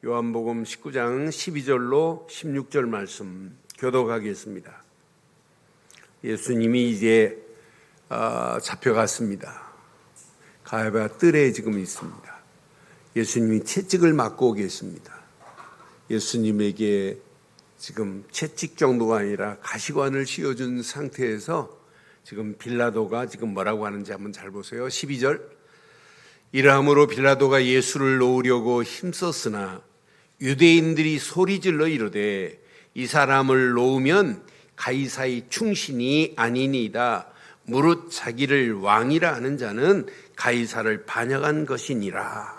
요한복음 19장 12절로 16절 말씀 교독하겠습니다. 예수님이 이제 잡혀갔습니다. 가야바 뜰에 지금 있습니다. 예수님이 채찍을 맞고 계십니다. 예수님에게 지금 채찍 정도가 아니라 가시관을 씌워준 상태에서 지금 빌라도가 지금 뭐라고 하는지 한번 잘 보세요. 12절. 이러함으로 빌라도가 예수를 놓으려고 힘썼으나 유대인들이 소리질러 이르되 이 사람을 놓으면 가이사의 충신이 아니니이다. 무릇 자기를 왕이라 하는 자는 가이사를 반역한 것이니라.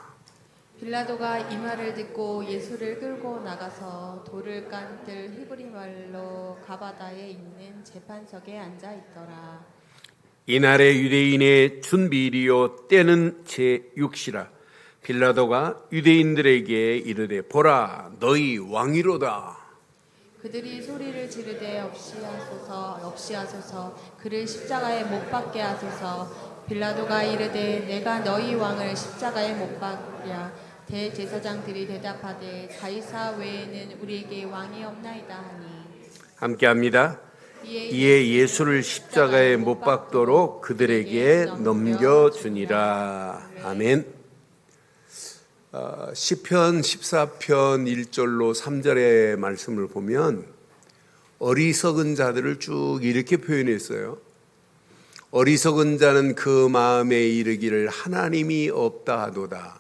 빌라도가 이 말을 듣고 예수를 끌고 나가서 돌을 깐 뜰 히브리 말로 가바다에 있는 재판석에 앉아 있더라. 이날의 유대인의 준비일이요 때는 제6시라. 빌라도가 유대인들에게 이르되 보라 너희 왕이로다. 그들이 소리를 지르되 없이하소서 그를 십자가에 못 박게 하소서. 빌라도가 이르되 내가 너희 왕을 십자가에 못 박랴. 대제사장들이 대답하되 가이사 외에는 우리에게 왕이 없나이다 하니. 함께합니다. 이에 예수를 십자가에 못 박도록 그들에게 넘겨주니라. 아멘. 시편 14편 1절로 3절의 말씀을 보면 어리석은 자들을 쭉 이렇게 표현했어요. 어리석은 자는 그 마음에 이르기를 하나님이 없다 하도다.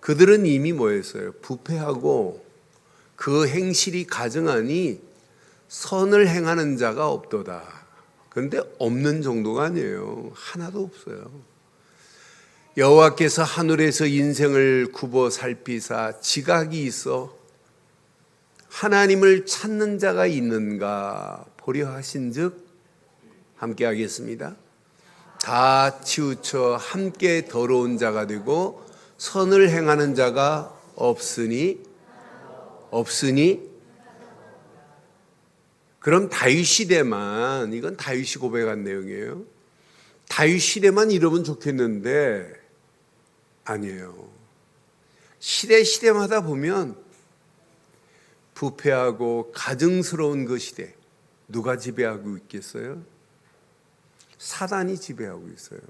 그들은 이미 뭐였어요? 부패하고 그 행실이 가증하니 선을 행하는 자가 없도다. 그런데 없는 정도가 아니에요. 하나도 없어요. 여호와께서 하늘에서 인생을 굽어 살피사 지각이 있어 하나님을 찾는 자가 있는가 보려 하신즉 함께 하겠습니다. 다 치우쳐 함께 더러운 자가 되고 선을 행하는 자가 없으니 그럼 다윗 시대만, 이건 다윗이 고백한 내용이에요. 다윗 시대만 이러면 좋겠는데 아니에요. 시대마다 보면 부패하고 가증스러운 그 시대, 누가 지배하고 있겠어요? 사단이 지배하고 있어요.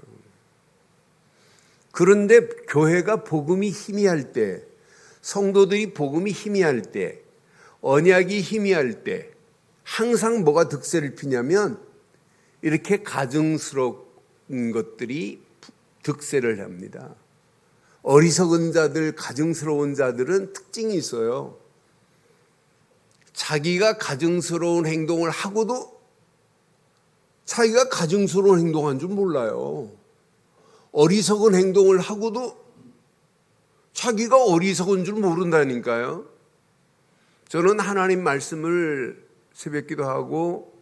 그런데 교회가 복음이 희미할 때, 성도들이 복음이 희미할 때, 언약이 희미할 때 항상 뭐가 득세를 피냐면 이렇게 가증스러운 것들이 득세를 합니다. 어리석은 자들, 가증스러운 자들은 특징이 있어요. 자기가 가증스러운 행동을 하고도 자기가 가증스러운 행동한 줄 몰라요. 어리석은 행동을 하고도 자기가 어리석은 줄 모른다니까요. 저는 하나님 말씀을 새벽기도 하고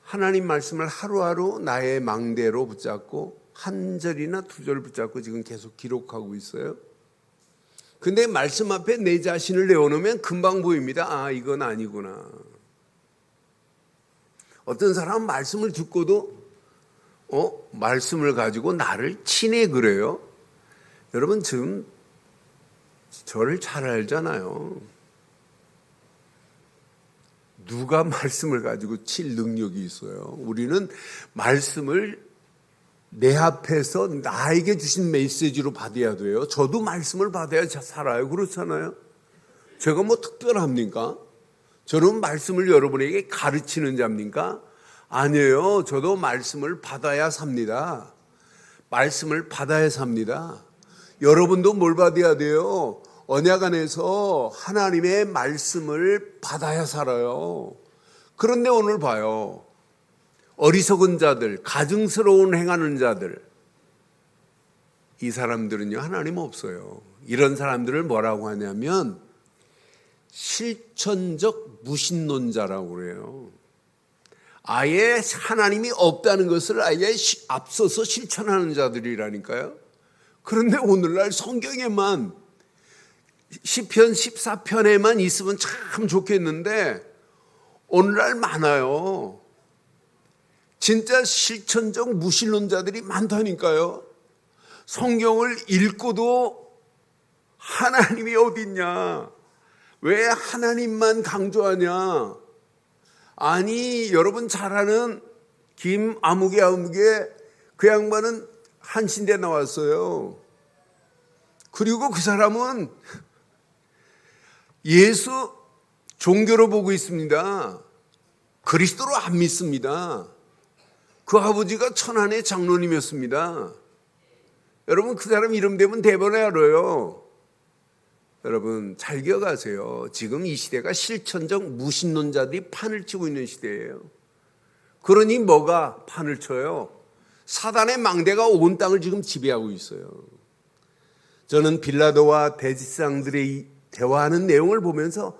하나님 말씀을 하루하루 나의 망대로 붙잡고 한 절이나 두 절 붙잡고 지금 계속 기록하고 있어요. 근데 말씀 앞에 내 자신을 내어놓으면 금방 보입니다. 아, 이건 아니구나. 어떤 사람은 말씀을 듣고도 말씀을 가지고 나를 친해 그래요. 여러분 지금 저를 잘 알잖아요. 누가 말씀을 가지고 칠 능력이 있어요? 우리는 말씀을 내 앞에서 나에게 주신 메시지로 받아야 돼요. 저도 말씀을 받아야 살아요. 그렇잖아요. 제가 뭐 특별합니까? 저는 말씀을 여러분에게 가르치는 자입니까? 아니에요. 저도 말씀을 받아야 삽니다. 말씀을 받아야 삽니다. 여러분도 뭘 받아야 돼요? 언약 안에서 하나님의 말씀을 받아야 살아요. 그런데 오늘 봐요. 어리석은 자들, 가증스러운 행하는 자들, 이 사람들은요 하나님 없어요. 이런 사람들을 뭐라고 하냐면 실천적 무신론자라고 그래요. 아예 하나님이 없다는 것을 아예 앞서서 실천하는 자들이라니까요. 그런데 오늘날 성경에만 시편 14편에만 있으면 참 좋겠는데 오늘날 많아요. 진짜 실천적 무신론자들이 많다니까요. 성경을 읽고도 하나님이 어딨냐? 왜 하나님만 강조하냐? 아니, 여러분 잘 아는 김아무개 그 양반은 한신대 나왔어요. 그리고 그 사람은 예수 종교로 보고 있습니다. 그리스도로 안 믿습니다. 그 아버지가 천안의 장로님이었습니다. 여러분 그 사람 이름 되면 대번에 알아요. 여러분 잘 기억하세요. 지금 이 시대가 실천적 무신론자들이 판을 치고 있는 시대예요. 그러니 뭐가 판을 쳐요? 사단의 망대가 온 땅을 지금 지배하고 있어요. 저는 빌라도와 대제사장들의 대화하는 내용을 보면서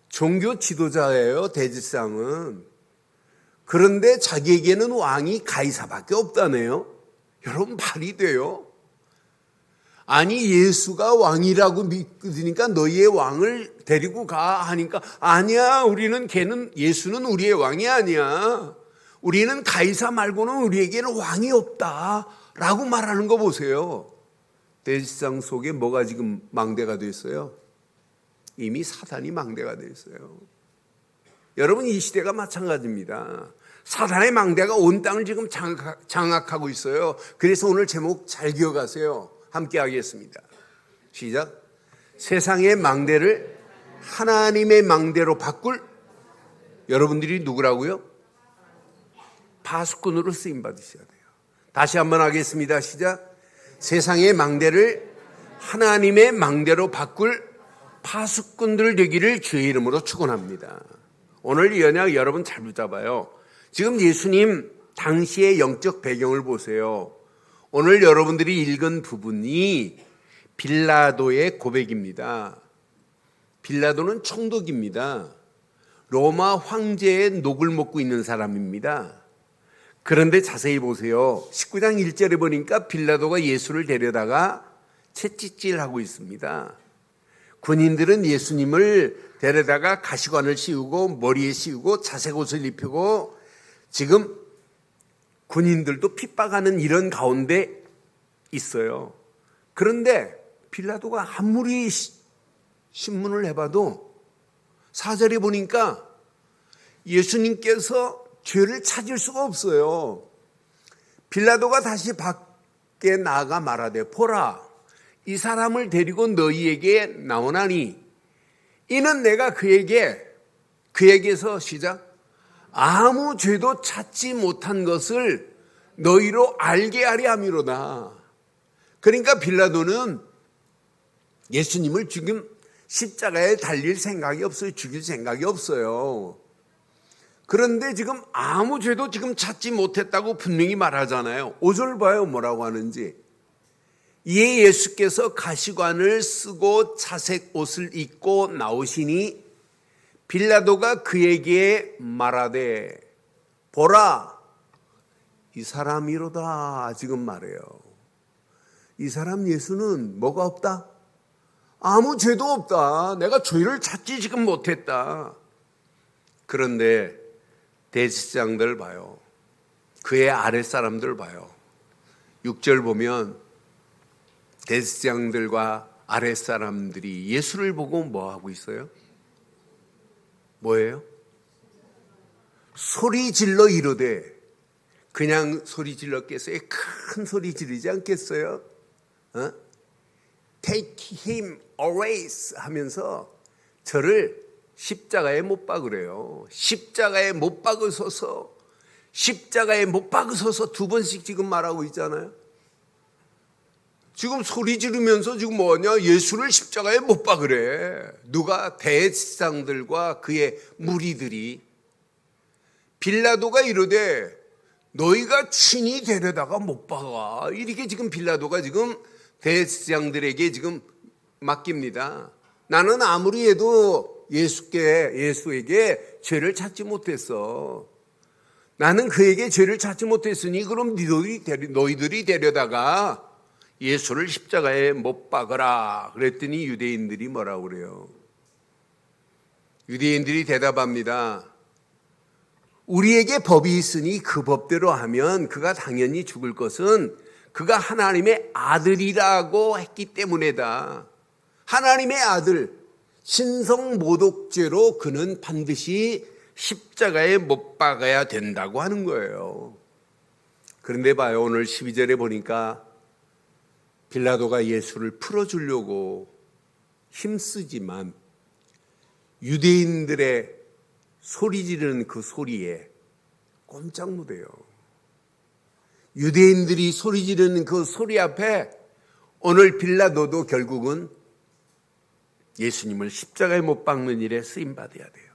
종교 지도자예요, 대제사장은. 그런데 자기에게는 왕이 가이사밖에 없다네요. 여러분 말이 돼요? 아니 예수가 왕이라고 믿으니까 너희의 왕을 데리고 가 하니까 아니야, 예수는 우리의 왕이 아니야. 우리는 가이사 말고는 우리에게는 왕이 없다 라고 말하는 거 보세요. 대제사장 속에 뭐가 지금 망대가 됐어요? 이미 사단이 망대가 됐어요. 여러분 이 시대가 마찬가지입니다. 사단의 망대가 온 땅을 지금 장악하고 있어요. 그래서 오늘 제목 잘 기억하세요. 함께 하겠습니다. 시작. 세상의 망대를 하나님의 망대로 바꿀 여러분들이 누구라고요? 파수꾼으로 쓰임 받으셔야 돼요. 다시 한번 하겠습니다. 시작. 세상의 망대를 하나님의 망대로 바꿀 파수꾼들 되기를 주의 이름으로 축원합니다. 오늘 이 언약 여러분 잘 붙잡아요. 지금 예수님 당시의 영적 배경을 보세요. 오늘 여러분들이 읽은 부분이 빌라도의 고백입니다. 빌라도는 총독입니다. 로마 황제의 녹을 먹고 있는 사람입니다. 그런데 자세히 보세요. 19장 1절에 보니까 빌라도가 예수를 데려다가 채찍질하고 있습니다. 군인들은 예수님을 데려다가 가시관을 씌우고 머리에 씌우고 자색 옷을 입히고 지금 군인들도 핍박하는 이런 가운데 있어요. 그런데 빌라도가 아무리 신문을 해봐도 4절에 보니까 예수님께서 죄를 찾을 수가 없어요. 빌라도가 다시 밖에 나가 말하되 보라, 이 사람을 데리고 너희에게 나오나니 이는 내가 그에게서 시작 아무 죄도 찾지 못한 것을 너희로 알게 하려 함이로다. 그러니까 빌라도는 예수님을 지금 십자가에 달릴 생각이 없어요. 죽일 생각이 없어요. 그런데 지금 아무 죄도 지금 찾지 못했다고 분명히 말하잖아요. 5절 봐요, 뭐라고 하는지. 이에 예수께서 가시관을 쓰고 자색 옷을 입고 나오시니 빌라도가 그에게 말하되 보라, 이 사람이로다. 지금 말해요. 이 사람 예수는 뭐가 없다? 아무 죄도 없다. 내가 죄를 찾지 지금 못했다. 그런데 대제사장들 봐요. 그의 아랫사람들 봐요. 6절 보면 대제사장들과 아랫사람들이 예수를 보고 뭐 하고 있어요? 뭐예요? 소리 질러 이르되, 그냥 소리 질렀겠어요? 큰 소리 지르지 않겠어요? Take him away 하면서 저를 십자가에 못 박으래요. 십자가에 못 박으소서, 십자가에 못 박으소서 2번씩 지금 말하고 있잖아요. 지금 소리 지르면서 지금 뭐냐? 예수를 십자가에 못 박으래. 누가? 대제사장들과 그의 무리들이. 빌라도가 이르되 너희가 친히 데려다가 못 박아. 이렇게 지금 빌라도가 지금 대제사장들에게 지금 맡깁니다. 나는 아무리 해도 예수에게 죄를 찾지 못했어. 나는 그에게 죄를 찾지 못했으니 그럼 너희들이 데려다가 예수를 십자가에 못 박으라. 그랬더니 유대인들이 뭐라고 그래요? 유대인들이 대답합니다. 우리에게 법이 있으니 그 법대로 하면 그가 당연히 죽을 것은 그가 하나님의 아들이라고 했기 때문에다. 하나님의 아들, 신성모독죄로 그는 반드시 십자가에 못 박아야 된다고 하는 거예요. 그런데 봐요, 오늘 12절에 보니까 빌라도가 예수를 풀어주려고 힘쓰지만 유대인들의 소리 지르는 그 소리에 꼼짝 못해요. 유대인들이 소리 지르는 그 소리 앞에 오늘 빌라도도 결국은 예수님을 십자가에 못 박는 일에 쓰임받아야 돼요.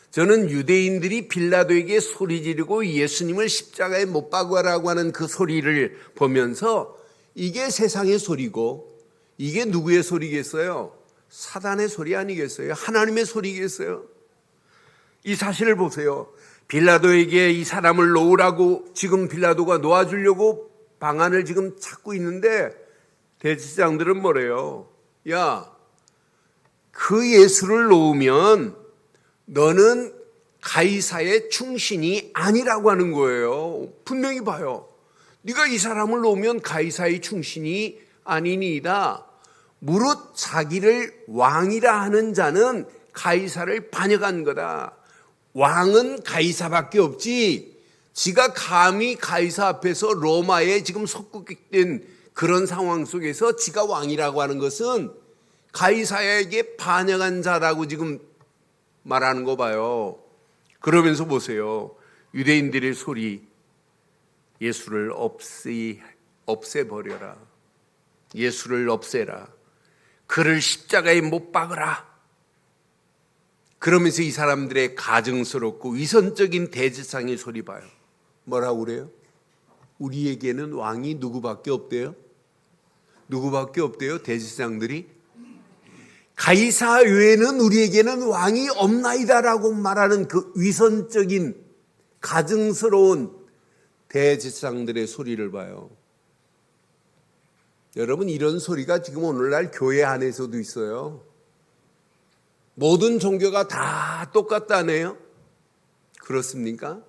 저는 유대인들이 빌라도에게 소리 지르고 예수님을 십자가에 못 박으라고 하는 그 소리를 보면서 이게 세상의 소리고 이게 누구의 소리겠어요? 사단의 소리 아니겠어요? 하나님의 소리겠어요? 이 사실을 보세요. 빌라도에게 이 사람을 놓으라고 지금 빌라도가 놓아주려고 방안을 지금 찾고 있는데 대제사장들은 뭐래요? 야, 그 예수를 놓으면 너는 가이사의 충신이 아니라고 하는 거예요. 분명히 봐요. 네가 이 사람을 놓으면 가이사의 충신이 아니니이다. 무릇 자기를 왕이라 하는 자는 가이사를 반역한 거다. 왕은 가이사밖에 없지. 지가 감히 가이사 앞에서 로마에 지금 속국된 그런 상황 속에서 지가 왕이라고 하는 것은 가이사에게 반역한 자라고 지금 말하는 거 봐요. 그러면서 보세요. 유대인들의 소리, 예수를 없애버려라. 예수를 없애라. 그를 십자가에 못 박으라. 그러면서 이 사람들의 가증스럽고 위선적인 대제사장의 소리 봐요. 뭐라고 그래요? 우리에게는 왕이 누구밖에 없대요? 누구밖에 없대요? 대제사장들이? 가이사 외에는 우리에게는 왕이 없나이다라고 말하는 그 위선적인 가증스러운 대제사장들의 소리를 봐요. 여러분, 이런 소리가 지금 오늘날 교회 안에서도 있어요. 모든 종교가 다 똑같다네요. 그렇습니까?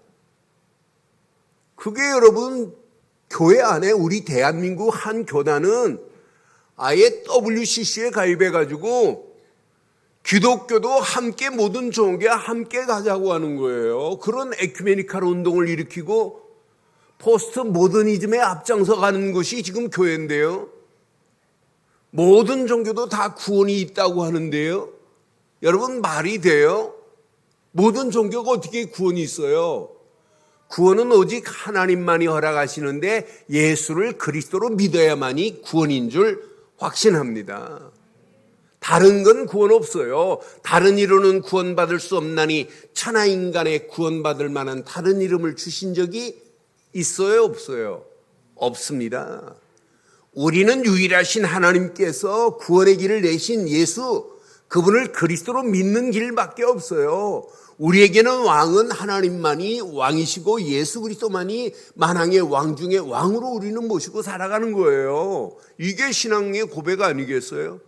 그게 여러분, 교회 안에 우리 대한민국 한 교단은 아예 WCC에 가입해가지고 기독교도 함께 모든 종교와 함께 가자고 하는 거예요. 그런 에큐메니칼 운동을 일으키고 포스트 모더니즘에 앞장서 가는 것이 지금 교회인데요. 모든 종교도 다 구원이 있다고 하는데요. 여러분, 말이 돼요? 모든 종교가 어떻게 구원이 있어요? 구원은 오직 하나님만이 허락하시는데 예수를 그리스도로 믿어야만이 구원인 줄 확신합니다. 다른 건 구원 없어요. 다른 이로는 구원받을 수 없나니 천하인간에 구원받을 만한 다른 이름을 주신 적이 있어요, 없어요? 없습니다. 우리는 유일하신 하나님께서 구원의 길을 내신 예수, 그분을 그리스도로 믿는 길밖에 없어요. 우리에게는 왕은 하나님만이 왕이시고 예수 그리스도만이 만왕의 왕 중에 왕으로 우리는 모시고 살아가는 거예요. 이게 신앙의 고백 아니겠어요?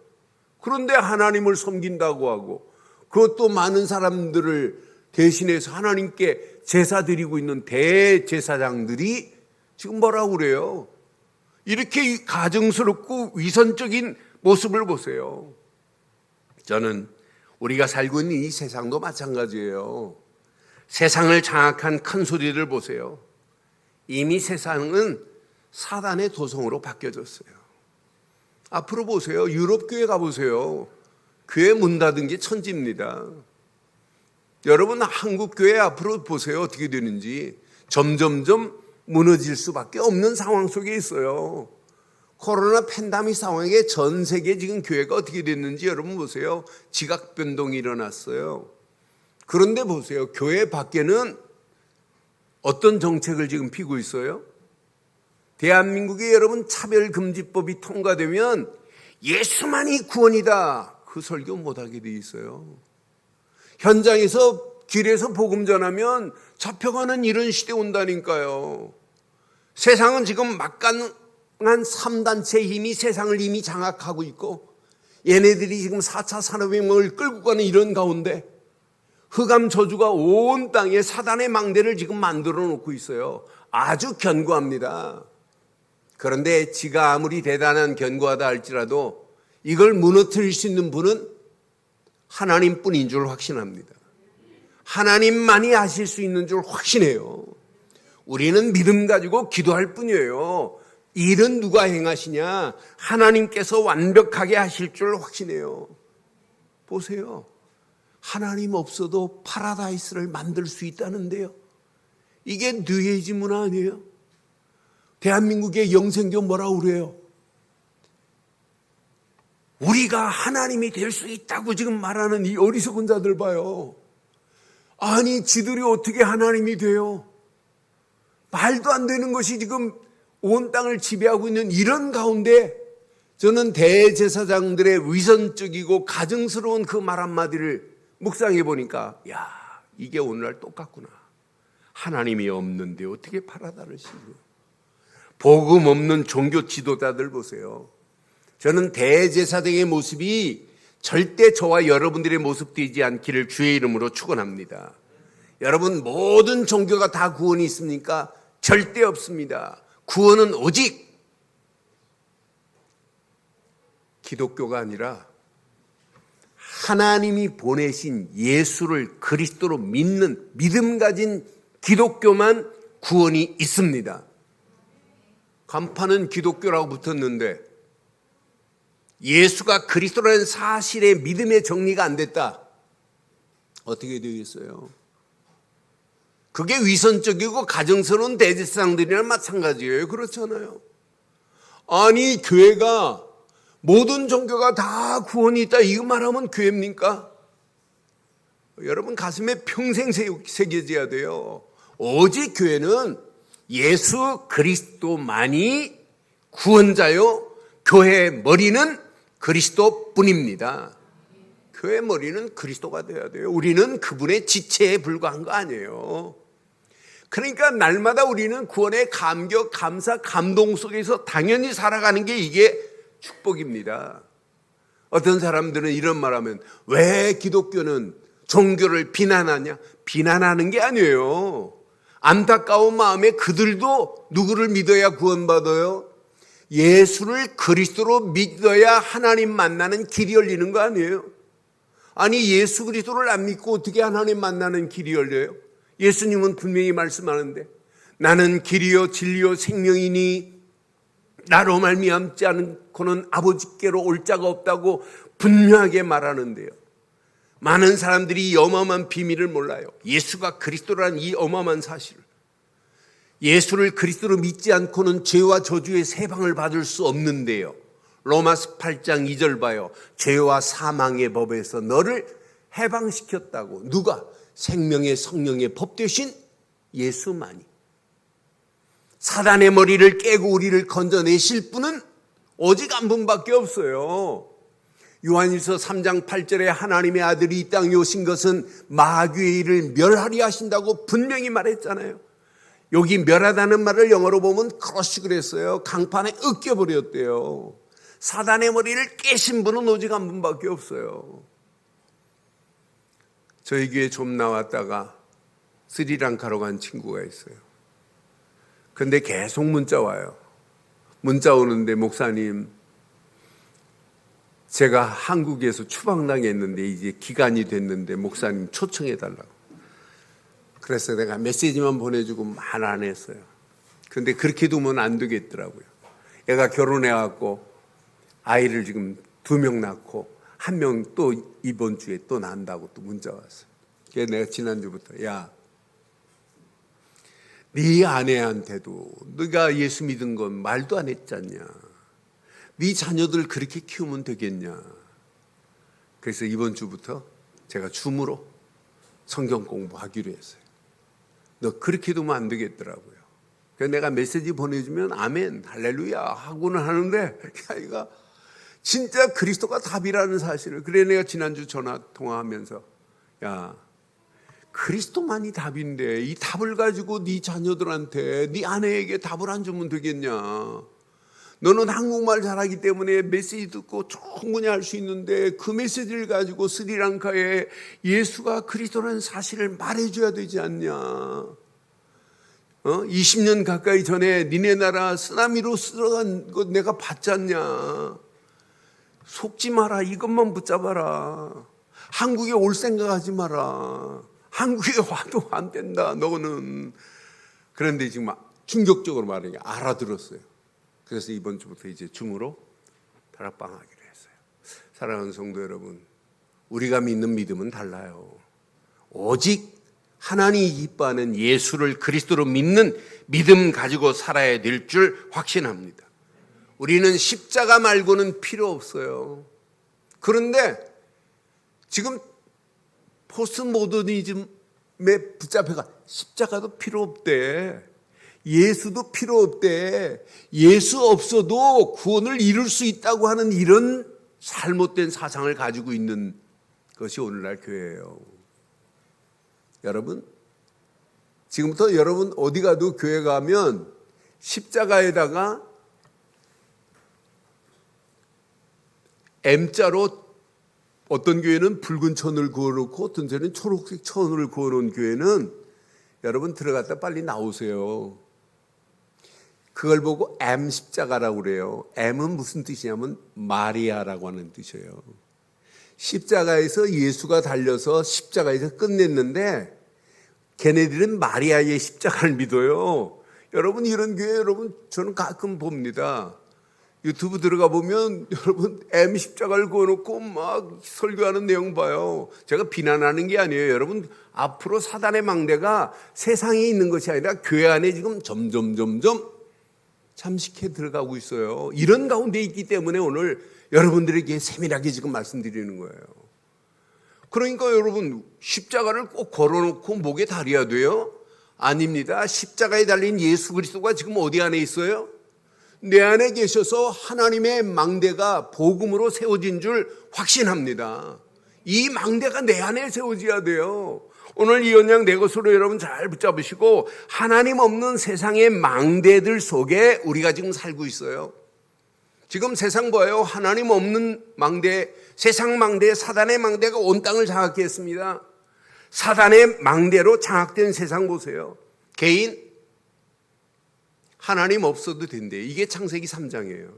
그런데 하나님을 섬긴다고 하고 그것도 많은 사람들을 대신해서 하나님께 제사 드리고 있는 대제사장들이 지금 뭐라고 그래요? 이렇게 가증스럽고 위선적인 모습을 보세요. 저는 우리가 살고 있는 이 세상도 마찬가지예요. 세상을 장악한 큰 소리를 보세요. 이미 세상은 사단의 도성으로 바뀌어졌어요. 앞으로 보세요. 유럽 교회 가보세요. 교회 문 닫은 게 천지입니다. 여러분, 한국 교회 앞으로 보세요. 어떻게 되는지. 점점점 무너질 수밖에 없는 상황 속에 있어요. 코로나 팬데믹 상황에 전 세계 지금 교회가 어떻게 됐는지 여러분 보세요. 지각 변동이 일어났어요. 그런데 보세요. 교회 밖에는 어떤 정책을 지금 피고 있어요? 대한민국에 여러분 차별금지법이 통과되면 예수만이 구원이다. 그 설교 못하게 돼 있어요. 현장에서 길에서 복음 전하면 잡혀가는 이런 시대 온다니까요. 세상은 지금 막강한 3단체의 힘이 세상을 이미 장악하고 있고 얘네들이 지금 4차 산업혁명을 끌고 가는 이런 가운데 흑암 저주가 온 땅에 사단의 망대를 지금 만들어 놓고 있어요. 아주 견고합니다. 그런데 지가 아무리 대단한 견고하다 할지라도 이걸 무너뜨릴 수 있는 분은 하나님뿐인 줄 확신합니다. 하나님만이 하실 수 있는 줄 확신해요. 우리는 믿음 가지고 기도할 뿐이에요. 일은 누가 행하시냐? 하나님께서 완벽하게 하실 줄 확신해요. 보세요. 하나님 없어도 파라다이스를 만들 수 있다는데요. 이게 뇌의 문화 아니에요? 대한민국의 영생교 뭐라고 그래요? 우리가 하나님이 될 수 있다고 지금 말하는 이 어리석은 자들 봐요. 아니, 지들이 어떻게 하나님이 돼요? 말도 안 되는 것이 지금 온 땅을 지배하고 있는 이런 가운데 저는 대제사장들의 위선적이고 가증스러운 그 말 한마디를 묵상해 보니까 야, 이게 오늘날 똑같구나. 하나님이 없는데 어떻게 파라다를 씌워? 복음 없는 종교 지도자들 보세요. 저는 대제사장의 모습이 절대 저와 여러분들의 모습 되지 않기를 주의 이름으로 축원합니다. 여러분, 모든 종교가 다 구원이 있습니까? 절대 없습니다. 구원은 오직 기독교가 아니라 하나님이 보내신 예수를 그리스도로 믿는 믿음 가진 기독교만 구원이 있습니다. 간판은 기독교라고 붙었는데 예수가 그리스도라는 사실의 믿음의 정리가 안 됐다. 어떻게 되겠어요? 그게 위선적이고 가정스러운 대제사장들이랑 마찬가지예요. 그렇잖아요. 아니, 교회가 모든 종교가 다 구원이 있다 이거 말하면 교회입니까? 여러분 가슴에 평생 새겨져야 돼요. 오직 교회는 예수 그리스도만이 구원자요, 교회의 머리는 그리스도뿐입니다. 교회 머리는 그리스도가 되어야 돼요. 우리는 그분의 지체에 불과한 거 아니에요. 그러니까 날마다 우리는 구원의 감격, 감사, 감동 속에서 당연히 살아가는 게 이게 축복입니다. 어떤 사람들은 이런 말하면 왜 기독교는 종교를 비난하냐? 비난하는 게 아니에요. 안타까운 마음에 그들도 누구를 믿어야 구원받아요? 예수를 그리스도로 믿어야 하나님 만나는 길이 열리는 거 아니에요? 아니, 예수 그리스도를 안 믿고 어떻게 하나님 만나는 길이 열려요? 예수님은 분명히 말씀하는데 나는 길이요 진리요 생명이니 나로 말미암지 않고는 아버지께로 올 자가 없다고 분명하게 말하는데요. 많은 사람들이 이 어마어마한 비밀을 몰라요. 예수가 그리스도라는 이 어마어마한 사실을. 예수를 그리스도로 믿지 않고는 죄와 저주의 세방을 받을 수 없는데요. 로마서 8장 2절 봐요. 죄와 사망의 법에서 너를 해방시켰다고. 누가? 생명의 성령의 법 되신 예수만이. 사단의 머리를 깨고 우리를 건져내실 분은 오직 한 분밖에 없어요. 요한일서 3장 8절에 하나님의 아들이 이 땅에 오신 것은 마귀의 일을 멸하리 하신다고 분명히 말했잖아요. 여기 멸하다는 말을 영어로 보면 크러쉬 그랬어요. 강판에 으깨버렸대요. 사단의 머리를 깨신 분은 오직 한 분밖에 없어요. 저희 교회 좀 나왔다가 스리랑카로 간 친구가 있어요. 근데 계속 문자 와요. 문자 오는데 목사님, 제가 한국에서 추방당했는데 이제 기간이 됐는데 목사님 초청해 달라고. 그래서 내가 메시지만 보내주고 말 안 했어요. 근데 그렇게 두면 안 되겠더라고요. 애가 결혼해갖고 아이를 지금 2명 낳고 1명 또 이번 주에 또 난다고 또 문자 왔어요. 그래서 내가 지난주부터 야, 네 아내한테도 네가 예수 믿은 건 말도 안 했잖냐. 네 자녀들 그렇게 키우면 되겠냐. 그래서 이번 주부터 제가 줌으로 성경 공부하기로 했어요. 너 그렇게 두면 안 되겠더라고요. 그래서 내가 메시지 보내주면 아멘 할렐루야 하고는 하는데 이가 진짜 그리스도가 답이라는 사실을. 그래 내가 지난주 전화 통화하면서 야, 그리스도만이 답인데 이 답을 가지고 네 자녀들한테 네 아내에게 답을 안 주면 되겠냐. 너는 한국말 잘하기 때문에 메시지 듣고 충분히 할 수 있는데 그 메시지를 가지고 스리랑카에 예수가 그리스도라는 사실을 말해줘야 되지 않냐. 20년 가까이 전에 니네 나라 쓰나미로 쓸어간 거 내가 봤지 않냐. 속지 마라. 이것만 붙잡아라. 한국에 올 생각하지 마라. 한국에 와도 안 된다 너는. 그런데 지금 충격적으로 말하는 게 알아들었어요. 그래서 이번 주부터 이제 줌으로 다락방하기로 했어요. 사랑하는 성도 여러분, 우리가 믿는 믿음은 달라요. 오직 하나님이 기뻐하는 예수를 그리스도로 믿는 믿음 가지고 살아야 될 줄 확신합니다. 우리는 십자가 말고는 필요 없어요. 그런데 지금 포스트 모더니즘에 붙잡혀가 십자가도 필요 없대. 예수도 필요 없대. 예수 없어도 구원을 이룰 수 있다고 하는 이런 잘못된 사상을 가지고 있는 것이 오늘날 교회예요. 여러분, 지금부터 여러분 어디 가도 교회 가면 십자가에다가 M자로 어떤 교회는 붉은 천을 그어놓고 어떤 교회는 초록색 천을 그어놓은 교회는 여러분 들어갔다 빨리 나오세요. 그걸 보고 M 십자가라고 그래요. M은 무슨 뜻이냐면 마리아라고 하는 뜻이에요. 십자가에서 예수가 달려서 십자가에서 끝냈는데 걔네들은 마리아의 십자가를 믿어요. 여러분 이런 교회 여러분 저는 가끔 봅니다. 유튜브 들어가 보면 여러분 M 십자가를 그어놓고 막 설교하는 내용 봐요. 제가 비난하는 게 아니에요. 여러분 앞으로 사단의 망대가 세상에 있는 것이 아니라 교회 안에 지금 점점 잠식해 들어가고 있어요. 이런 가운데 있기 때문에 오늘 여러분들에게 세밀하게 지금 말씀드리는 거예요. 그러니까 여러분 십자가를 꼭 걸어놓고 목에 달아야 돼요? 아닙니다. 십자가에 달린 예수 그리스도가 지금 어디 안에 있어요? 내 안에 계셔서 하나님의 망대가 복음으로 세워진 줄 확신합니다. 이 망대가 내 안에 세워져야 돼요. 오늘 이 언약 내 것으로 여러분 잘 붙잡으시고 하나님 없는 세상의 망대들 속에 우리가 지금 살고 있어요. 지금 세상 봐요. 하나님 없는 망대, 세상 망대, 사단의 망대가 온 땅을 장악했습니다. 사단의 망대로 장악된 세상 보세요. 개인 하나님 없어도 된대. 이게 창세기 3장이에요.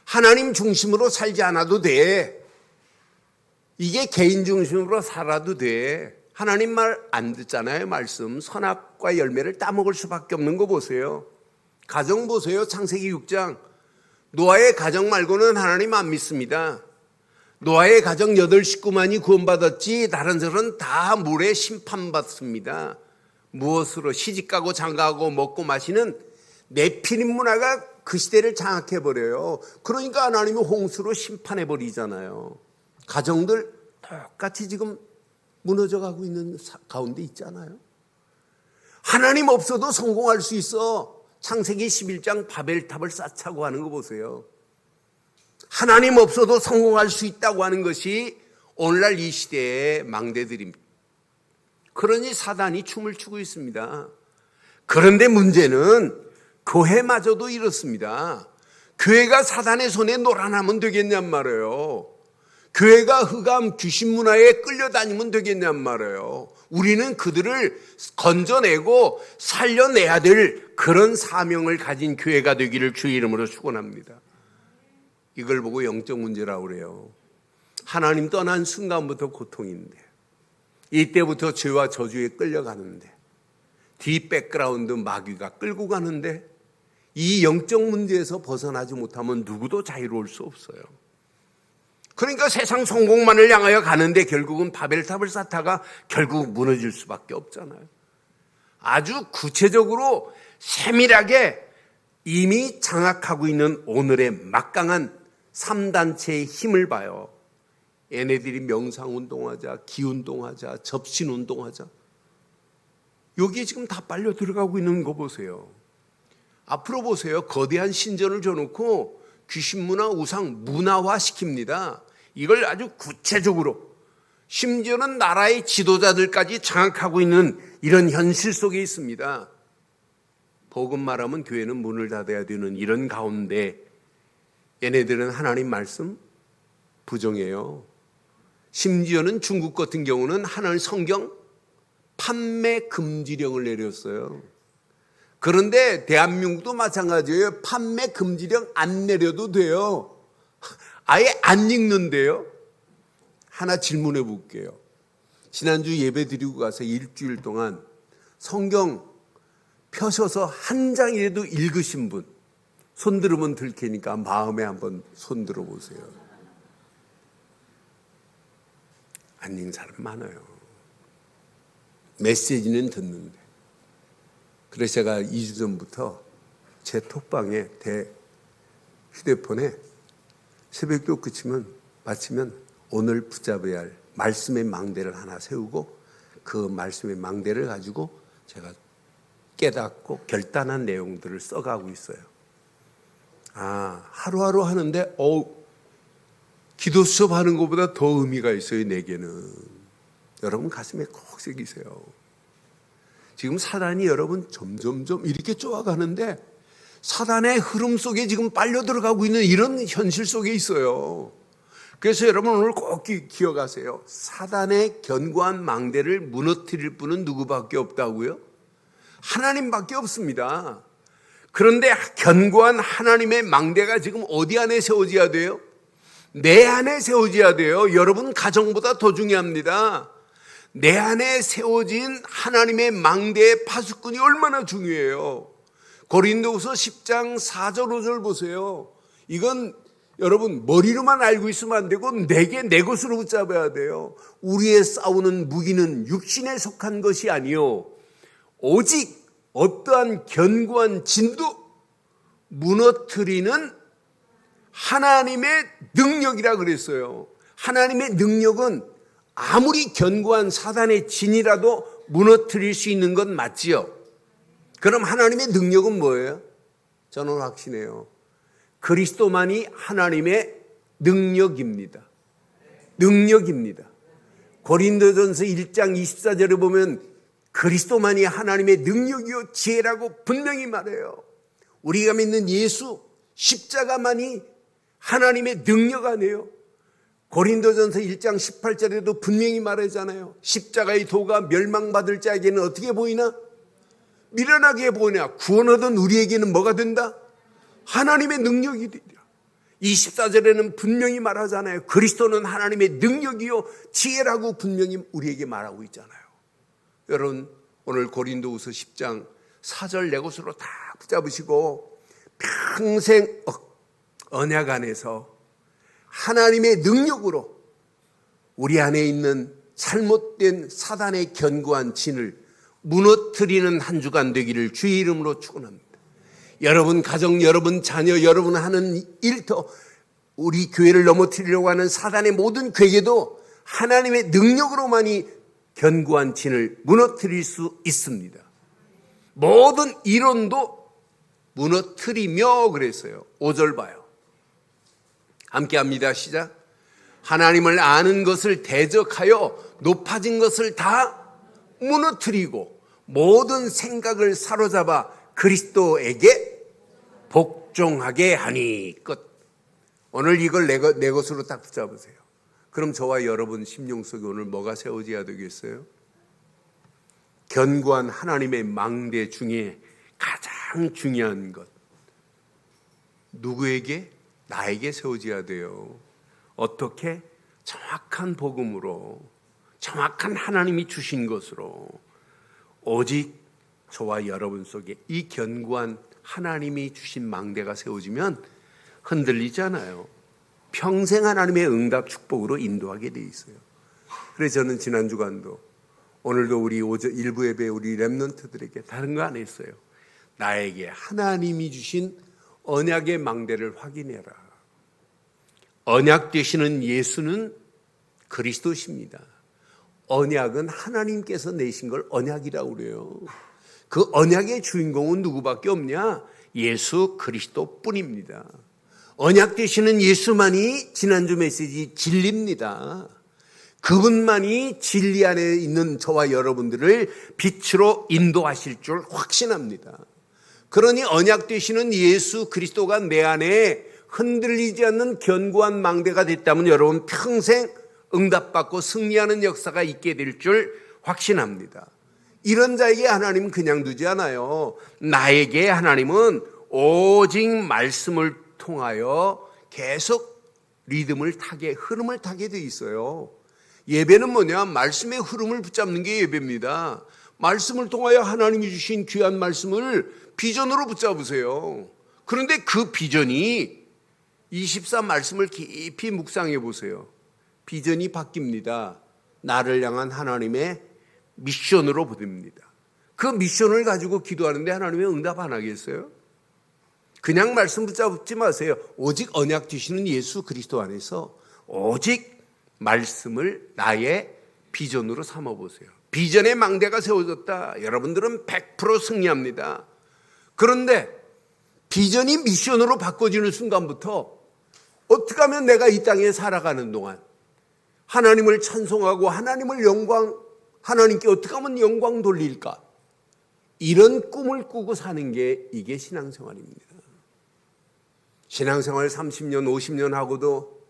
하나님 중심으로 살지 않아도 돼. 이게 개인 중심으로 살아도 돼. 하나님 말 안 듣잖아요. 말씀. 선악과 열매를 따먹을 수밖에 없는 거 보세요. 가정 보세요. 창세기 6장. 노아의 가정 말고는 하나님 안 믿습니다. 노아의 가정 8식구만이 구원받았지 다른 사람은 다 물에 심판받습니다. 무엇으로? 시집가고 장가가고 먹고 마시는 네피림 문화가 그 시대를 장악해버려요. 그러니까 하나님이 홍수로 심판해버리잖아요. 가정들 똑같이 지금 무너져가고 있는 가운데 있잖아요. 하나님 없어도 성공할 수 있어. 창세기 11장 바벨탑을 쌓자고 하는 거 보세요. 하나님 없어도 성공할 수 있다고 하는 것이 오늘날 이 시대의 망대들입니다. 그러니 사단이 춤을 추고 있습니다. 그런데 문제는 교회마저도 이렇습니다. 교회가 사단의 손에 놀아나면 되겠냔 말이에요. 교회가 흑암 귀신 문화에 끌려다니면 되겠냔 말이에요. 우리는 그들을 건져내고 살려내야 될 그런 사명을 가진 교회가 되기를 주의 이름으로 축원합니다. 이걸 보고 영적 문제라고 그래요. 하나님 떠난 순간부터 고통인데 이때부터 죄와 저주에 끌려가는데 뒷 백그라운드 마귀가 끌고 가는데 이 영적 문제에서 벗어나지 못하면 누구도 자유로울 수 없어요. 그러니까 세상 성공만을 향하여 가는데 결국은 바벨탑을 쌓다가 결국 무너질 수밖에 없잖아요. 아주 구체적으로 세밀하게 이미 장악하고 있는 오늘의 막강한 3단체의 힘을 봐요. 얘네들이 명상운동하자, 기운동하자, 접신운동하자. 여기에 지금 다 빨려 들어가고 있는 거 보세요. 앞으로 보세요. 거대한 신전을 줘놓고 귀신문화, 우상 문화화 시킵니다. 이걸 아주 구체적으로 심지어는 나라의 지도자들까지 장악하고 있는 이런 현실 속에 있습니다. 복음 말하면 교회는 문을 닫아야 되는 이런 가운데 얘네들은 하나님 말씀 부정해요. 심지어는 중국 같은 경우는 하나님 성경 판매 금지령을 내렸어요. 그런데 대한민국도 마찬가지예요. 판매 금지령 안 내려도 돼요. 아예 안 읽는데요. 하나 질문해 볼게요. 지난주 예배 드리고 가서 일주일 동안 성경 펴셔서 한 장이라도 읽으신 분, 손 들으면 들키니까 마음에 한번 손 들어보세요. 안 읽는 사람 많아요. 메시지는 듣는데. 그래서 제가 2주 전부터 제 톡방에 휴대폰에 새벽기도 마치면 오늘 붙잡아야 할 말씀의 망대를 하나 세우고 그 말씀의 망대를 가지고 제가 깨닫고 결단한 내용들을 써가고 있어요. 하루하루 하는데 기도 수업하는 것보다 더 의미가 있어요. 내게는. 여러분 가슴에 꼭 새기세요. 지금 사단이 여러분 점점점 이렇게 쪼아가는데 사단의 흐름 속에 지금 빨려 들어가고 있는 이런 현실 속에 있어요. 그래서 여러분 오늘 꼭 기억하세요. 사단의 견고한 망대를 무너뜨릴 분은 누구밖에 없다고요? 하나님밖에 없습니다. 그런데 견고한 하나님의 망대가 지금 어디 안에 세워져야 돼요? 내 안에 세워져야 돼요. 여러분 가정보다 더 중요합니다. 내 안에 세워진 하나님의 망대의 파수꾼이 얼마나 중요해요. 고린도후서 10장 4절 5절 보세요. 이건 여러분 머리로만 알고 있으면 안 되고 내게 내 것으로 붙잡아야 돼요. 우리의 싸우는 무기는 육신에 속한 것이 아니요 오직 어떠한 견고한 진도 무너뜨리는 하나님의 능력이라 그랬어요. 하나님의 능력은 아무리 견고한 사단의 진이라도 무너뜨릴 수 있는 건 맞지요. 그럼 하나님의 능력은 뭐예요? 저는 확신해요. 그리스도만이 하나님의 능력입니다. 능력입니다. 고린도전서 1장 24절에 보면 그리스도만이 하나님의 능력이요 지혜라고 분명히 말해요. 우리가 믿는 예수 십자가만이 하나님의 능력 아니에요. 고린도전서 1장 18절에도 분명히 말하잖아요. 십자가의 도가 멸망받을 자에게는 어떻게 보이나? 미련하게 보이나? 구원 얻은 우리에게는 뭐가 된다? 하나님의 능력이 되리라. 24절에는 분명히 말하잖아요. 그리스도는 하나님의 능력이요 지혜라고 분명히 우리에게 말하고 있잖아요. 여러분 오늘 고린도후서 10장 4절 내 것으로 다 붙잡으시고 평생 언약 안에서 하나님의 능력으로 우리 안에 있는 잘못된 사단의 견고한 진을 무너뜨리는 한 주간 되기를 주의 이름으로 축원합니다. 여러분 가정, 여러분 자녀, 여러분 하는 일터 우리 교회를 넘어뜨리려고 하는 사단의 모든 괴계도 하나님의 능력으로만이 견고한 진을 무너뜨릴 수 있습니다. 모든 이론도 무너뜨리며 그랬어요. 5절 봐요. 함께 합니다. 시작. 하나님을 아는 것을 대적하여 높아진 것을 다 무너뜨리고 모든 생각을 사로잡아 그리스도에게 복종하게 하니 끝. 오늘 이걸 내 것으로 딱 붙잡으세요. 그럼 저와 여러분 심령 속에 오늘 뭐가 세워져야 되겠어요? 견고한 하나님의 망대 중에 가장 중요한 것. 누구에게? 나에게 세워져야 돼요. 어떻게? 정확한 복음으로, 정확한 하나님이 주신 것으로. 오직 저와 여러분 속에 이 견고한 하나님이 주신 망대가 세워지면 흔들리지 않아요. 평생 하나님의 응답 축복으로 인도하게 돼 있어요. 그래서 저는 지난 주간도 오늘도 우리 일부 예배 우리 렘넌트들에게 다른 거 안 했어요. 나에게 하나님이 주신 언약의 망대를 확인해라. 언약 되시는 예수는 그리스도십니다. 언약은 하나님께서 내신 걸 언약이라고 그래요. 그 언약의 주인공은 누구밖에 없냐? 예수 그리스도뿐입니다. 언약 되시는 예수만이 지난주 메시지 진리입니다. 그분만이 진리 안에 있는 저와 여러분들을 빛으로 인도하실 줄 확신합니다. 그러니 언약 되시는 예수 그리스도가 내 안에 흔들리지 않는 견고한 망대가 됐다면 여러분 평생 응답받고 승리하는 역사가 있게 될 줄 확신합니다. 이런 자에게 하나님은 그냥 두지 않아요. 나에게 하나님은 오직 말씀을 통하여 계속 리듬을 타게, 흐름을 타게 돼 있어요. 예배는 뭐냐? 말씀의 흐름을 붙잡는 게 예배입니다. 말씀을 통하여 하나님이 주신 귀한 말씀을 비전으로 붙잡으세요. 그런데 그 비전이 24 말씀을 깊이 묵상해 보세요. 비전이 바뀝니다. 나를 향한 하나님의 미션으로 보냅니다. 그 미션을 가지고 기도하는데 하나님의 응답 안 하겠어요? 그냥 말씀 붙잡지 마세요. 오직 언약 주시는 예수 그리스도 안에서 오직 말씀을 나의 비전으로 삼아보세요. 비전의 망대가 세워졌다. 여러분들은 100% 승리합니다. 그런데 비전이 미션으로 바꿔지는 순간부터 어떻게 하면 내가 이 땅에 살아가는 동안 하나님을 찬송하고 하나님께 어떻게 하면 영광 돌릴까? 이런 꿈을 꾸고 사는 게 이게 신앙생활입니다. 신앙생활 30년, 50년 하고도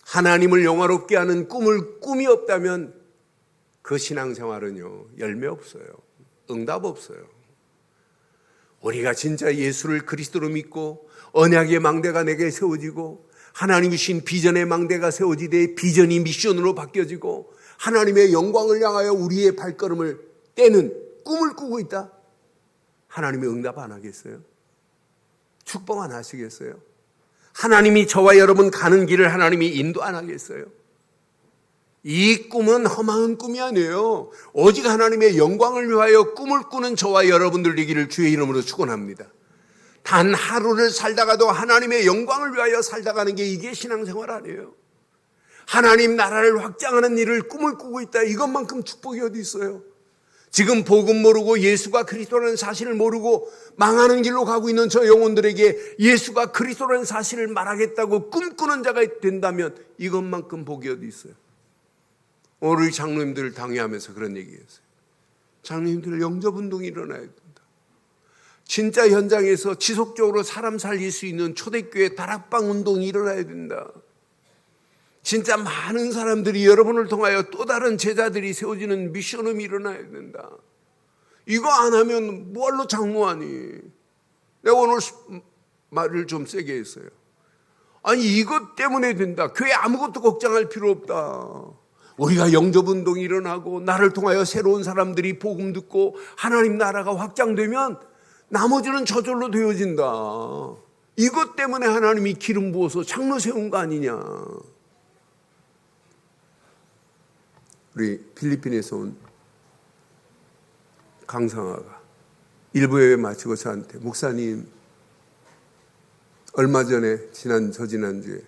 하나님을 영화롭게 하는 꿈이 없다면 그 신앙생활은요, 열매 없어요. 응답 없어요. 우리가 진짜 예수를 그리스도로 믿고 언약의 망대가 내게 세워지고 하나님이 주신 비전의 망대가 세워지되 비전이 미션으로 바뀌어지고 하나님의 영광을 향하여 우리의 발걸음을 떼는 꿈을 꾸고 있다. 하나님이 응답 안 하겠어요? 축복 안 하시겠어요? 하나님이 저와 여러분 가는 길을 하나님이 인도 안 하겠어요? 이 꿈은 허망한 꿈이 아니에요. 오직 하나님의 영광을 위하여 꿈을 꾸는 저와 여러분들 되기를 주의 이름으로 축원합니다. 단 하루를 살다가도 하나님의 영광을 위하여 살다가는 게 이게 신앙생활 아니에요. 하나님 나라를 확장하는 일을 꿈을 꾸고 있다. 이것만큼 축복이 어디 있어요? 지금 복음 모르고 예수가 그리스도라는 사실을 모르고 망하는 길로 가고 있는 저 영혼들에게 예수가 그리스도라는 사실을 말하겠다고 꿈꾸는 자가 된다면 이것만큼 복이 어디 있어요? 오늘 우리 장로님들을 당회하면서 그런 얘기했어요. 장로님들 영접운동이 일어나야 된다. 진짜 현장에서 지속적으로 사람 살릴 수 있는 초대교회 다락방 운동이 일어나야 된다. 진짜 많은 사람들이 여러분을 통하여 또 다른 제자들이 세워지는 미션음이 일어나야 된다. 이거 안 하면 뭘로 장로하니? 내가 오늘 말을 좀 세게 했어요. 아니 이것 때문에 된다. 교회 아무것도 걱정할 필요 없다. 우리가 영접운동이 일어나고 나를 통하여 새로운 사람들이 복음 듣고 하나님 나라가 확장되면 나머지는 저절로 되어진다. 이것 때문에 하나님이 기름 부어서 장로 세운 거 아니냐. 우리 필리핀에서 온 강상아가 일부 예배 마치고 저한테 목사님 얼마 전에 저지난주에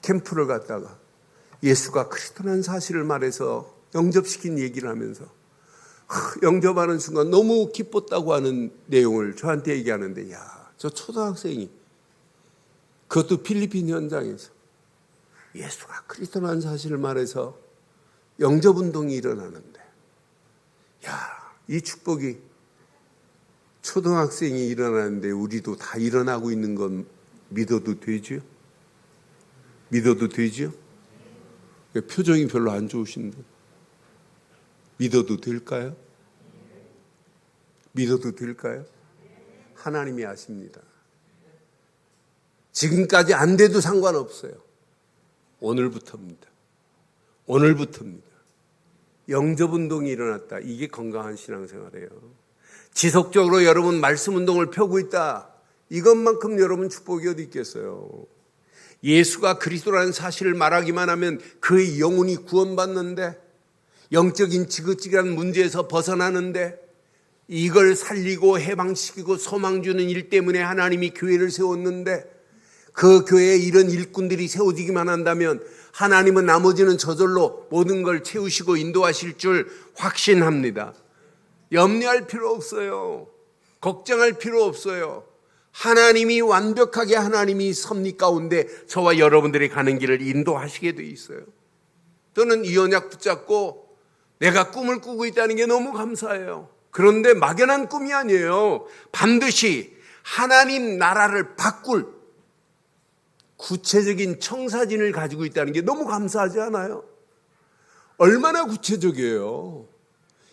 캠프를 갔다가 예수가 그리스도라는 사실을 말해서 영접시킨 얘기를 하면서 영접하는 순간 너무 기뻤다고 하는 내용을 저한테 얘기하는데 저 초등학생이 그것도 필리핀 현장에서 예수가 그리스도라는 사실을 말해서 영접운동이 일어나는데 이 축복이 초등학생이 일어나는데 우리도 다 일어나고 있는 건 믿어도 되죠? 믿어도 되죠? 표정이 별로 안 좋으신데 믿어도 될까요? 믿어도 될까요? 하나님이 아십니다. 지금까지 안 돼도 상관없어요. 오늘부터입니다. 오늘부터입니다. 영접운동이 일어났다. 이게 건강한 신앙생활이에요. 지속적으로 여러분 말씀운동을 펴고 있다. 이것만큼 여러분 축복이 어디 있겠어요? 예수가 그리스도라는 사실을 말하기만 하면 그의 영혼이 구원받는데 영적인 지긋지긋한 문제에서 벗어나는데 이걸 살리고 해방시키고 소망 주는 일 때문에 하나님이 교회를 세웠는데 그 교회에 이런 일꾼들이 세워지기만 한다면 하나님은 나머지는 저절로 모든 걸 채우시고 인도하실 줄 확신합니다. 염려할 필요 없어요. 걱정할 필요 없어요. 하나님이 완벽하게 하나님이 섭리 가운데 저와 여러분들이 가는 길을 인도하시게 돼 있어요. 저는 이 언약 붙잡고 내가 꿈을 꾸고 있다는 게 너무 감사해요. 그런데 막연한 꿈이 아니에요. 반드시 하나님 나라를 바꿀 구체적인 청사진을 가지고 있다는 게 너무 감사하지 않아요? 얼마나 구체적이에요.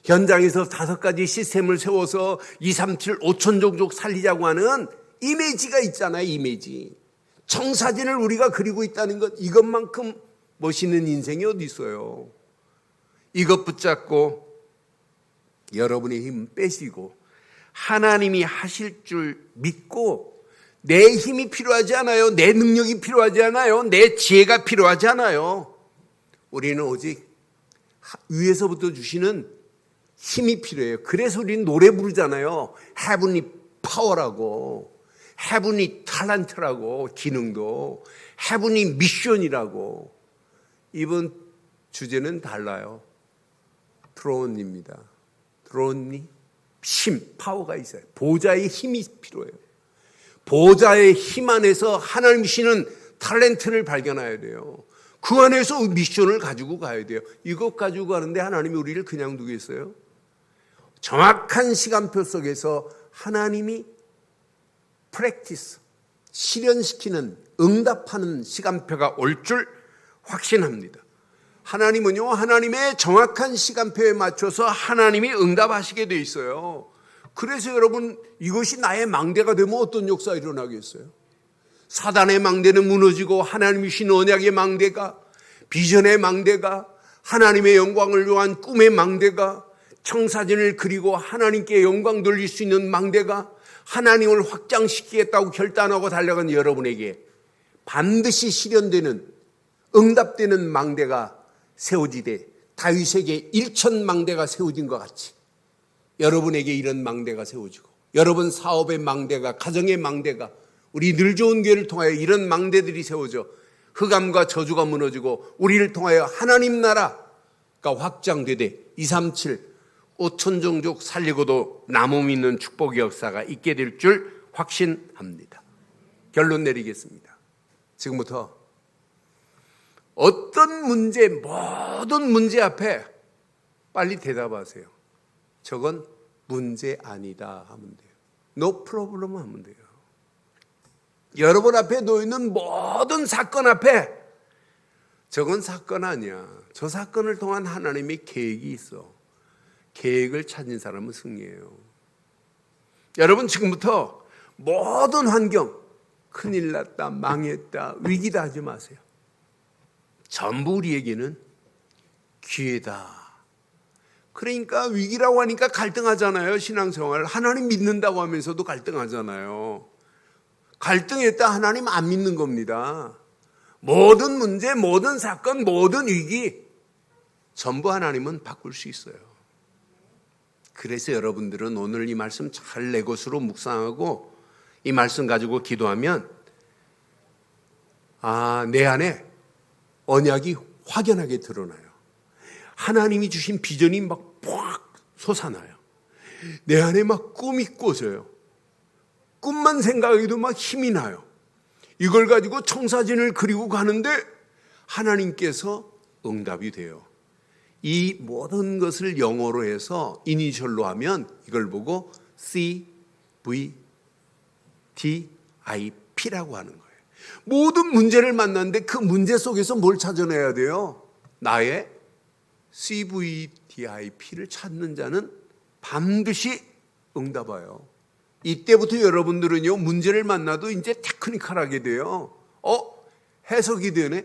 현장에서 5가지 시스템을 세워서 2, 3, 7, 5천 종족 살리자고 하는 이미지가 있잖아요. 이미지. 청사진을 우리가 그리고 있다는 것, 이것만큼 멋있는 인생이 어디 있어요. 이것 붙잡고 여러분의 힘 빼시고 하나님이 하실 줄 믿고, 내 힘이 필요하지 않아요. 내 능력이 필요하지 않아요. 내 지혜가 필요하지 않아요. 우리는 오직 위에서부터 주시는 힘이 필요해요. 그래서 우리는 노래 부르잖아요. Heavenly Power라고, Heavenly Talent라고, 기능도 Heavenly Mission이라고. 이번 주제는 달라요. 드론입니다. 드론이 힘, 파워가 있어요. 보좌의 힘이 필요해요. 보좌의 힘 안에서 하나님 주시는 탤런트를 발견해야 돼요. 그 안에서 미션을 가지고 가야 돼요. 이것 가지고 가는데 하나님이 우리를 그냥 두겠어요? 정확한 시간표 속에서 하나님이 프랙티스, 실현시키는, 응답하는 시간표가 올 줄 확신합니다. 하나님은요, 하나님의 정확한 시간표에 맞춰서 하나님이 응답하시게 돼 있어요. 그래서 여러분, 이것이 나의 망대가 되면 어떤 역사가 일어나겠어요? 사단의 망대는 무너지고 하나님이 주신 언약의 망대가, 비전의 망대가, 하나님의 영광을 위한 꿈의 망대가, 청사진을 그리고 하나님께 영광 돌릴 수 있는 망대가, 하나님을 확장시키겠다고 결단하고 달려간 여러분에게 반드시 실현되는, 응답되는 망대가 세워지되 다윗에게 1천 망대가 세워진 것 같이 여러분에게 이런 망대가 세워지고, 여러분 사업의 망대가, 가정의 망대가, 우리 늘 좋은 교회를 통하여 이런 망대들이 세워져 흑암과 저주가 무너지고 우리를 통하여 하나님 나라가 확장되되 2, 3, 7, 5천 종족 살리고도 남음 있는 축복의 역사가 있게 될 줄 확신합니다. 결론 내리겠습니다. 지금부터 어떤 문제, 모든 문제 앞에 빨리 대답하세요. 저건 문제 아니다 하면 돼요. No problem 하면 돼요. 여러분 앞에 놓여있는 모든 사건 앞에 저건 사건 아니야. 저 사건을 통한 하나님의 계획이 있어. 계획을 찾은 사람은 승리해요. 여러분 지금부터 모든 환경, 큰일 났다, 망했다, 위기다 하지 마세요. 전부 우리에게는 기회다. 그러니까 위기라고 하니까 갈등하잖아요. 신앙생활. 하나님 믿는다고 하면서도 갈등하잖아요. 갈등했다 하나님 안 믿는 겁니다. 모든 문제, 모든 사건, 모든 위기 전부 하나님은 바꿀 수 있어요. 그래서 여러분들은 오늘 이 말씀 잘 내 것으로 묵상하고 이 말씀 가지고 기도하면 내 안에 언약이 확연하게 드러나요. 하나님이 주신 비전이 막 팍 솟아나요. 내 안에 막 꿈이 꿔져요. 꿈만 생각해도 막 힘이 나요. 이걸 가지고 청사진을 그리고 가는데 하나님께서 응답이 돼요. 이 모든 것을 영어로 해서 이니셜로 하면 이걸 보고 CVDIP라고 하는 거예요. 모든 문제를 만났는데 그 문제 속에서 뭘 찾아내야 돼요? 나의 CVDIP를 찾는 자는 반드시 응답해요. 이때부터 여러분들은요, 문제를 만나도 이제 테크니컬하게 돼요. 해석이 되네?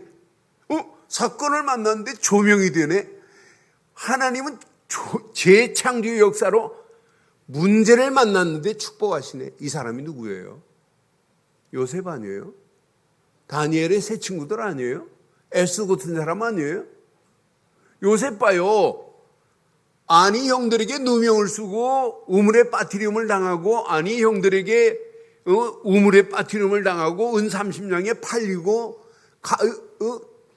사건을 만났는데 조명이 되네? 하나님은 재창조의 역사로 문제를 만났는데 축복하시네. 이 사람이 누구예요? 요셉 아니에요? 다니엘의 세 친구들 아니에요? 에스 같은 사람 아니에요? 요셉 봐요. 아니 형들에게 누명을 쓰고 우물에 빠뜨림을 당하고, 아니 형들에게 우물에 빠뜨림을 당하고 은 30냥에 팔리고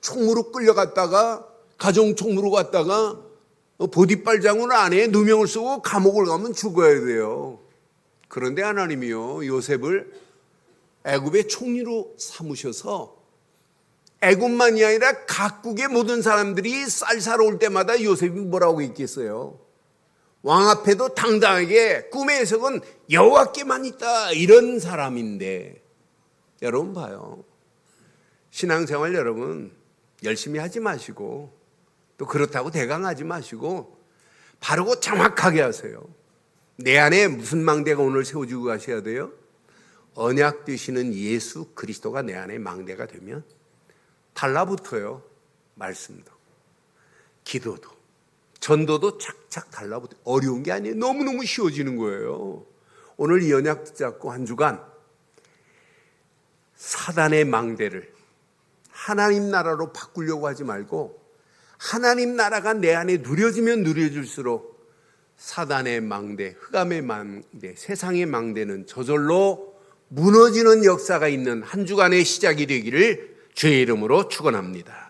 총무로 끌려갔다가, 가정 총무로 갔다가 보디빨장군 아내에 누명을 쓰고 감옥을 가면 죽어야 돼요. 그런데 하나님이요, 요셉을 애굽의 총리로 삼으셔서 애굽만이 아니라 각국의 모든 사람들이 쌀 사러 올 때마다 요셉이 뭐라고 있겠어요? 왕 앞에도 당당하게 꿈의 해석은 여호와께만 있다, 이런 사람인데, 여러분 봐요. 신앙생활 여러분 열심히 하지 마시고 또 그렇다고 대강하지 마시고 바르고 정확하게 하세요. 내 안에 무슨 망대가 오늘 세워지고 가셔야 돼요? 언약 되시는 예수 그리스도가 내 안에 망대가 되면 달라붙어요. 말씀도, 기도도, 전도도 착착 달라붙어요. 어려운 게 아니에요. 너무너무 쉬워지는 거예요. 오늘 이 언약 붙잡고 한 주간 사단의 망대를 하나님 나라로 바꾸려고 하지 말고 하나님 나라가 내 안에 누려지면 누려질수록 사단의 망대, 흑암의 망대, 세상의 망대는 저절로 무너지는 역사가 있는 한 주간의 시작이 되기를 주의 이름으로 축원합니다.